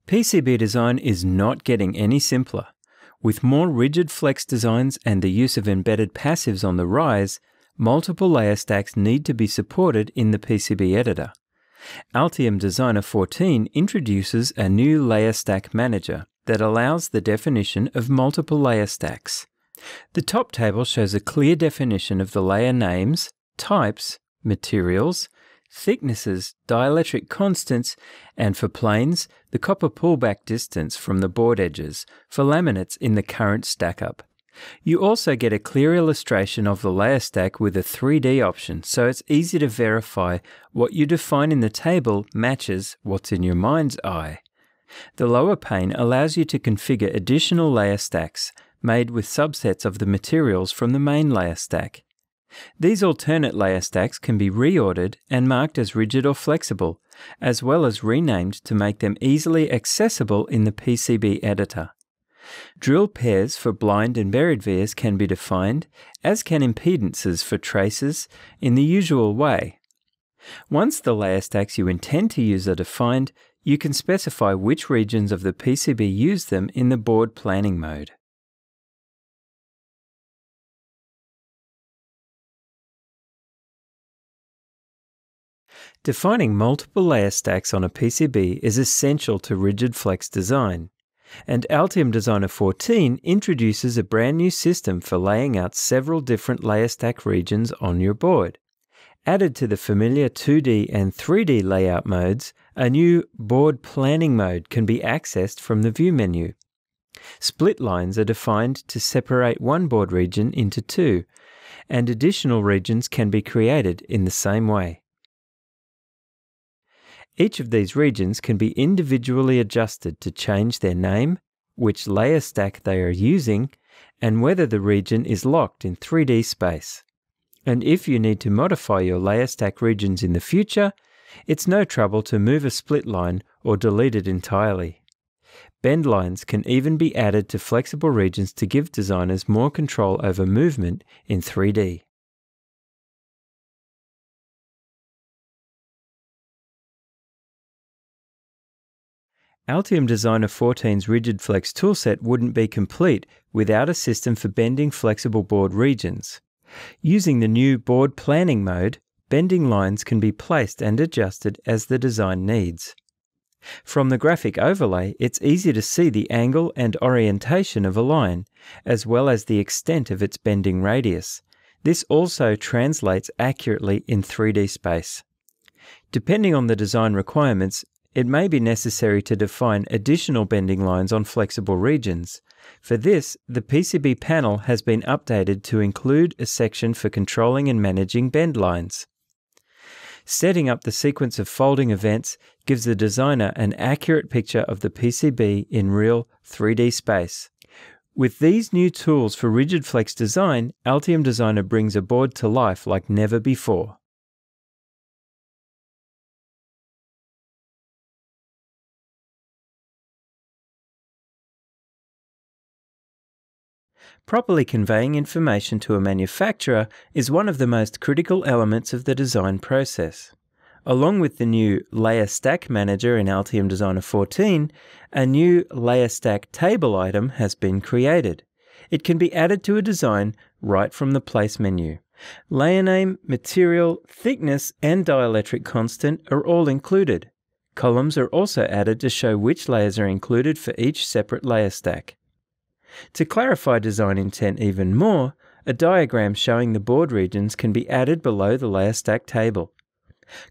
PCB design is not getting any simpler. With more rigid flex designs and the use of embedded passives on the rise, multiple layer stacks need to be supported in the PCB editor. Altium Designer 14 introduces a new layer stack manager that allows the definition of multiple layer stacks. The top table shows a clear definition of the layer names, types, materials, thicknesses, dielectric constants, and for planes, the copper pullback distance from the board edges for laminates in the current stack-up. You also get a clear illustration of the layer stack with a 3D option, so it's easy to verify what you define in the table matches what's in your mind's eye. The lower pane allows you to configure additional layer stacks made with subsets of the materials from the main layer stack. These alternate layer stacks can be reordered and marked as rigid or flexible, as well as renamed to make them easily accessible in the PCB editor. Drill pairs for blind and buried vias can be defined, as can impedances for traces, in the usual way. Once the layer stacks you intend to use are defined, you can specify which regions of the PCB use them in the board planning mode. Defining multiple layer stacks on a PCB is essential to rigid flex design, and Altium Designer 14 introduces a brand new system for laying out several different layer stack regions on your board. Added to the familiar 2D and 3D layout modes, a new board planning mode can be accessed from the View menu. Split lines are defined to separate one board region into two, and additional regions can be created in the same way. Each of these regions can be individually adjusted to change their name, which layer stack they are using, and whether the region is locked in 3D space. And if you need to modify your layer stack regions in the future, it's no trouble to move a split line or delete it entirely. Bend lines can even be added to flexible regions to give designers more control over movement in 3D. Altium Designer 14's Rigid Flex toolset wouldn't be complete without a system for bending flexible board regions. Using the new Board Planning mode, bending lines can be placed and adjusted as the design needs. From the graphic overlay, it's easy to see the angle and orientation of a line, as well as the extent of its bending radius. This also translates accurately in 3D space. Depending on the design requirements, it may be necessary to define additional bending lines on flexible regions. For this, the PCB panel has been updated to include a section for controlling and managing bend lines. Setting up the sequence of folding events gives the designer an accurate picture of the PCB in real 3D space. With these new tools for rigid flex design, Altium Designer brings a board to life like never before. Properly conveying information to a manufacturer is one of the most critical elements of the design process. Along with the new Layer Stack Manager in Altium Designer 14, a new Layer Stack Table item has been created. It can be added to a design right from the Place menu. Layer name, material, thickness, and dielectric constant are all included. Columns are also added to show which layers are included for each separate layer stack. To clarify design intent even more, a diagram showing the board regions can be added below the layer stack table.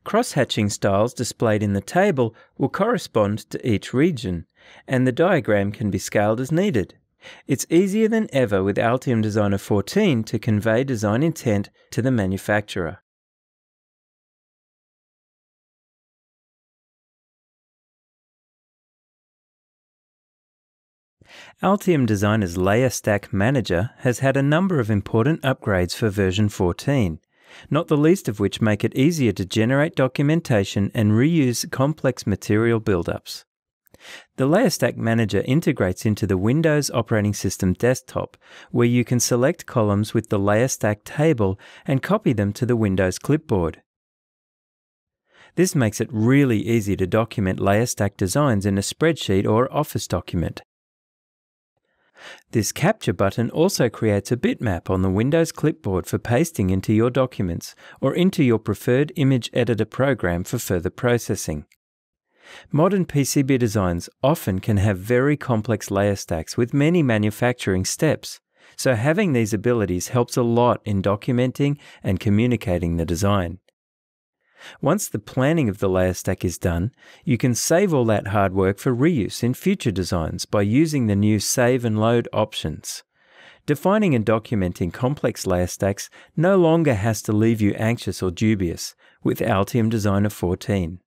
Cross-hatching styles displayed in the table will correspond to each region, and the diagram can be scaled as needed. It's easier than ever with Altium Designer 14 to convey design intent to the manufacturer. Altium Designer's Layer Stack Manager has had a number of important upgrades for version 14, not the least of which make it easier to generate documentation and reuse complex material buildups. The Layer Stack Manager integrates into the Windows operating system desktop, where you can select columns with the Layer Stack table and copy them to the Windows clipboard. This makes it really easy to document layer stack designs in a spreadsheet or Office document. This Capture button also creates a bitmap on the Windows clipboard for pasting into your documents or into your preferred image editor program for further processing. Modern PCB designs often can have very complex layer stacks with many manufacturing steps, so having these abilities helps a lot in documenting and communicating the design. Once the planning of the layer stack is done, you can save all that hard work for reuse in future designs by using the new Save and Load options. Defining and documenting complex layer stacks no longer has to leave you anxious or dubious with Altium Designer 14.